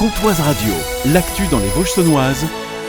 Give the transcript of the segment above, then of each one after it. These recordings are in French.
Comtoise Radio, l'actu dans les Vosges saunoises,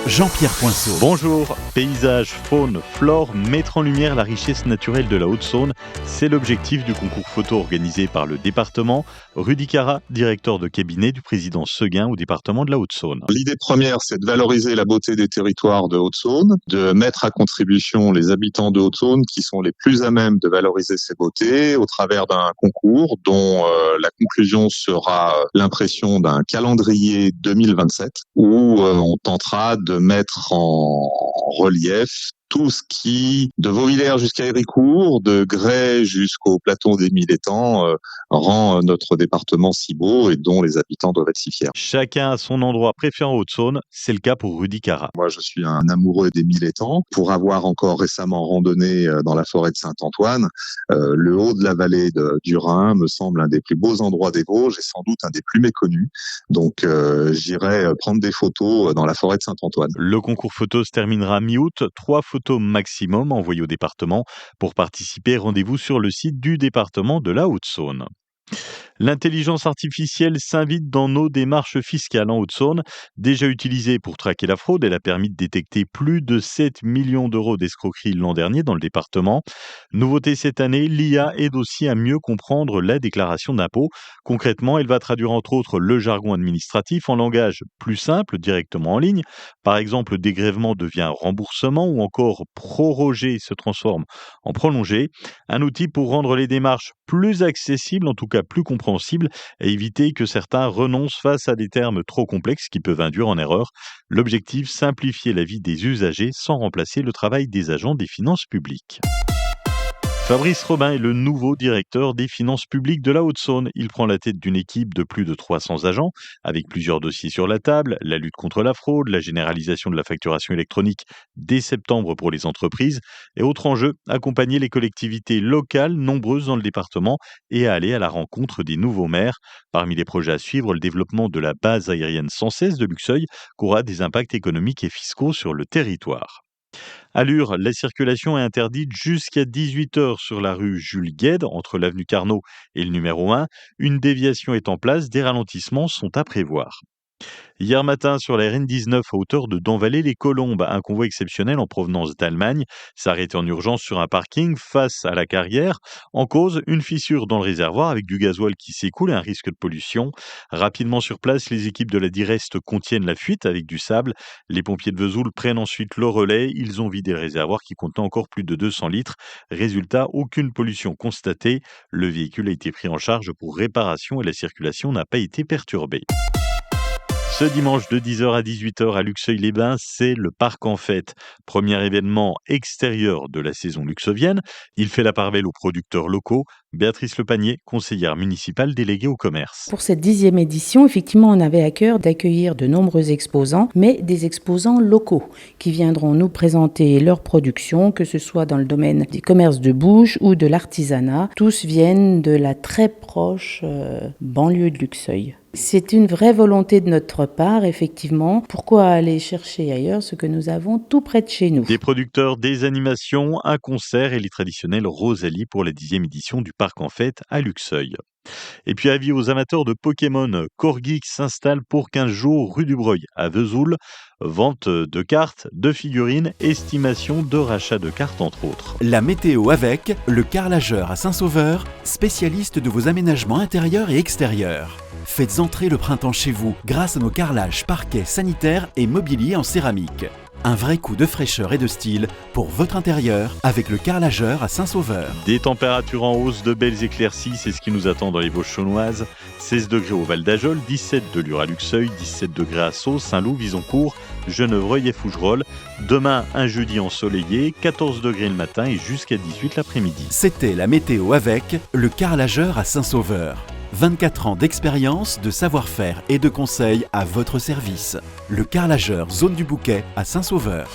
Jean-Pierre Poinceau. Bonjour, paysage, faune, flore, mettre en lumière la richesse naturelle de la Haute-Saône, c'est l'objectif du concours photo organisé par le département. Rudy Cara, directeur de cabinet du président Seguin au département de la Haute-Saône. L'idée première, c'est de valoriser la beauté des territoires de Haute-Saône, de mettre à contribution les habitants de Haute-Saône qui sont les plus à même de valoriser ces beautés au travers d'un concours dont la conclusion sera l'impression d'un calendrier 2027 où on tentera de mettre en relief tout ce qui, de Vauvillers jusqu'à Héricourt, de Grès jusqu'au plateau des Mille Étangs, rend notre département si beau et dont les habitants doivent être si fiers. Chacun a son endroit préféré en Haute-Saône, c'est le cas pour Rudy Cara. Moi, je suis un amoureux des Mille Étangs. Pour avoir encore récemment randonné dans la forêt de Saint-Antoine, le haut de la vallée du Rhin me semble un des plus beaux endroits des Vosges et sans doute un des plus méconnus. Donc, j'irai prendre des photos dans la forêt de Saint-Antoine. Le concours photo se terminera mi-août. 3 photos maximum envoyées au département. Pour participer, rendez-vous sur le site du département de la Haute-Saône. L'intelligence artificielle s'invite dans nos démarches fiscales en Haute-Saône. Déjà utilisée pour traquer la fraude, elle a permis de détecter plus de 7 millions d'euros d'escroquerie l'an dernier dans le département. Nouveauté cette année, l'IA aide aussi à mieux comprendre la déclaration d'impôt. Concrètement, elle va traduire entre autres le jargon administratif en langage plus simple, directement en ligne. Par exemple, dégrèvement devient remboursement ou encore proroger se transforme en prolongé. Un outil pour rendre les démarches plus accessibles, en tout cas plus compréhensibles, et éviter que certains renoncent face à des termes trop complexes qui peuvent induire en erreur. L'objectif, simplifier la vie des usagers sans remplacer le travail des agents des finances publiques. Fabrice Robin est le nouveau directeur des finances publiques de la Haute-Saône. Il prend la tête d'une équipe de plus de 300 agents, avec plusieurs dossiers sur la table, la lutte contre la fraude, la généralisation de la facturation électronique dès septembre pour les entreprises, et autre enjeu, accompagner les collectivités locales, nombreuses dans le département, et à aller à la rencontre des nouveaux maires. Parmi les projets à suivre, le développement de la base aérienne 116 de Luxeuil, qui aura des impacts économiques et fiscaux sur le territoire. À Lure, la circulation est interdite jusqu'à 18h sur la rue Jules Guesde, entre l'avenue Carnot et le numéro 1. Une déviation est en place, des ralentissements sont à prévoir. Hier matin, sur la RN19 à hauteur de Danvalais-les-Colombes, un convoi exceptionnel en provenance d'Allemagne s'est arrêté en urgence sur un parking face à la carrière. En cause, une fissure dans le réservoir avec du gasoil qui s'écoule et un risque de pollution. Rapidement sur place, les équipes de la Direst contiennent la fuite avec du sable. Les pompiers de Vesoul prennent ensuite le relais. Ils ont vidé le réservoir qui contenait encore plus de 200 litres. Résultat, aucune pollution constatée. Le véhicule a été pris en charge pour réparation et la circulation n'a pas été perturbée. Ce dimanche de 10h à 18h à Luxeuil-les-Bains, c'est le Parc en Fête. Premier événement extérieur de la saison luxeuvienne. Il fait la part belle aux producteurs locaux. Béatrice Lepanier, conseillère municipale déléguée au commerce. Pour cette 10e édition, effectivement, on avait à cœur d'accueillir de nombreux exposants, mais des exposants locaux qui viendront nous présenter leur production, que ce soit dans le domaine des commerces de bouche ou de l'artisanat. Tous viennent de la très proche banlieue de Luxeuil. C'est une vraie volonté de notre part, effectivement. Pourquoi aller chercher ailleurs ce que nous avons tout près de chez nous ? Des producteurs, des animations, un concert et les traditionnels Rosalie pour la 10e édition du Parc en Fête à Luxeuil. Et puis avis aux amateurs de Pokémon, Corgix s'installe pour 15 jours rue du Breuil à Vesoul. Vente de cartes, de figurines, estimation de rachat de cartes entre autres. La météo avec le carrelageur à Saint-Sauveur, spécialiste de vos aménagements intérieurs et extérieurs. Faites entrer le printemps chez vous grâce à nos carrelages, parquets, sanitaires et mobilier en céramique. Un vrai coup de fraîcheur et de style pour votre intérieur avec le carrelageur à Saint-Sauveur. Des températures en hausse, de belles éclaircies, c'est ce qui nous attend dans les Vosges saunoises. 16 degrés au Val d'Ajol, 17 de Lure à Luxeuil, 17 degrés à Sceaux, Saint-Loup, Visoncourt, Genevreuil et Fougerolles. Demain, un jeudi ensoleillé, 14 degrés le matin et jusqu'à 18 l'après-midi. C'était la météo avec le carrelageur à Saint-Sauveur. 24 ans d'expérience, de savoir-faire et de conseils à votre service. Le carrelageur Zone du Bouquet à Saint-Sauveur.